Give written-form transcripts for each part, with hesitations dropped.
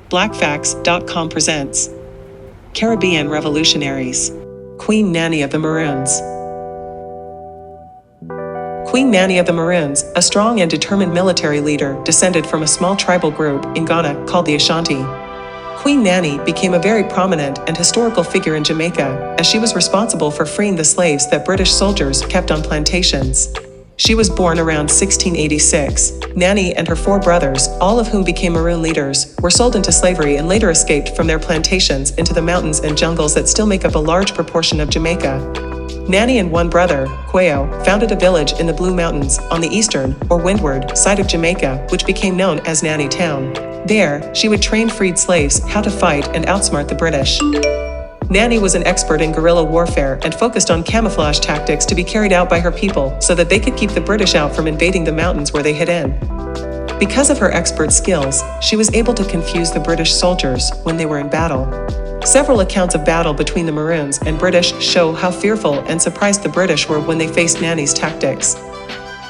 BlackFacts.com presents Caribbean Revolutionaries. Queen Nanny of the Maroons. Queen Nanny of the Maroons, a strong and determined military leader, descended from a small tribal group in Ghana called the Ashanti. Queen Nanny became a very prominent and historical figure in Jamaica, as she was responsible for freeing the slaves that British soldiers kept on plantations. She was born around 1686. Nanny and her 4 brothers, all of whom became Maroon leaders, were sold into slavery and later escaped from their plantations into the mountains and jungles that still make up a large proportion of Jamaica. Nanny and 1 brother, Griot, founded a village in the Blue Mountains on the eastern, or windward, side of Jamaica, which became known as Nanny Town. There, she would train freed slaves how to fight and outsmart the British. Nanny was an expert in guerrilla warfare and focused on camouflage tactics to be carried out by her people so that they could keep the British out from invading the mountains where they hid in. Because of her expert skills, she was able to confuse the British soldiers when they were in battle. Several accounts of battle between the Maroons and British show how fearful and surprised the British were when they faced Nanny's tactics.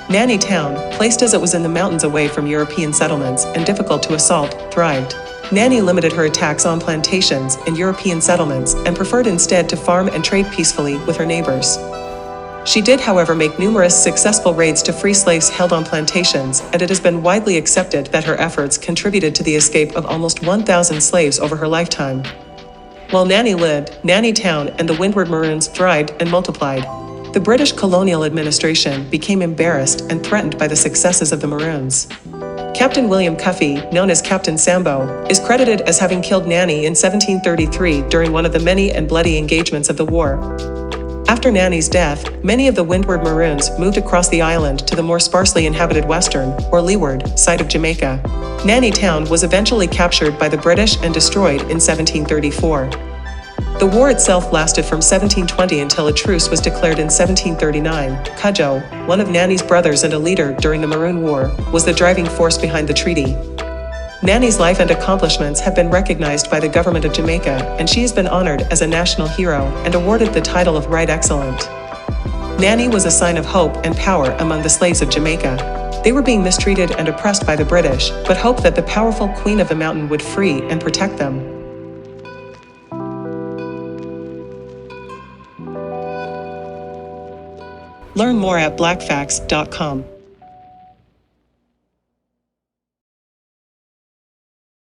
Nanny Town, placed as it was in the mountains away from European settlements and difficult to assault, thrived. Nanny limited her attacks on plantations and European settlements and preferred instead to farm and trade peacefully with her neighbors. She did, however, make numerous successful raids to free slaves held on plantations, and it has been widely accepted that her efforts contributed to the escape of almost 1,000 slaves over her lifetime. While Nanny lived, Nanny Town and the Windward Maroons thrived and multiplied. The British colonial administration became embarrassed and threatened by the successes of the Maroons. Captain William Cuffy, known as Captain Sambo, is credited as having killed Nanny in 1733 during one of the many and bloody engagements of the war. After Nanny's death, many of the Windward Maroons moved across the island to the more sparsely inhabited western, or leeward, side of Jamaica. Nanny Town was eventually captured by the British and destroyed in 1734. The war itself lasted from 1720 until a truce was declared in 1739. Cudjoe, one of Nanny's brothers and a leader during the Maroon War, was the driving force behind the treaty. Nanny's life and accomplishments have been recognized by the government of Jamaica, and she has been honored as a national hero and awarded the title of Right Excellent. Nanny was a sign of hope and power among the slaves of Jamaica. They were being mistreated and oppressed by the British, but hoped that the powerful Queen of the Mountain would free and protect them. Learn more at BlackFacts.com.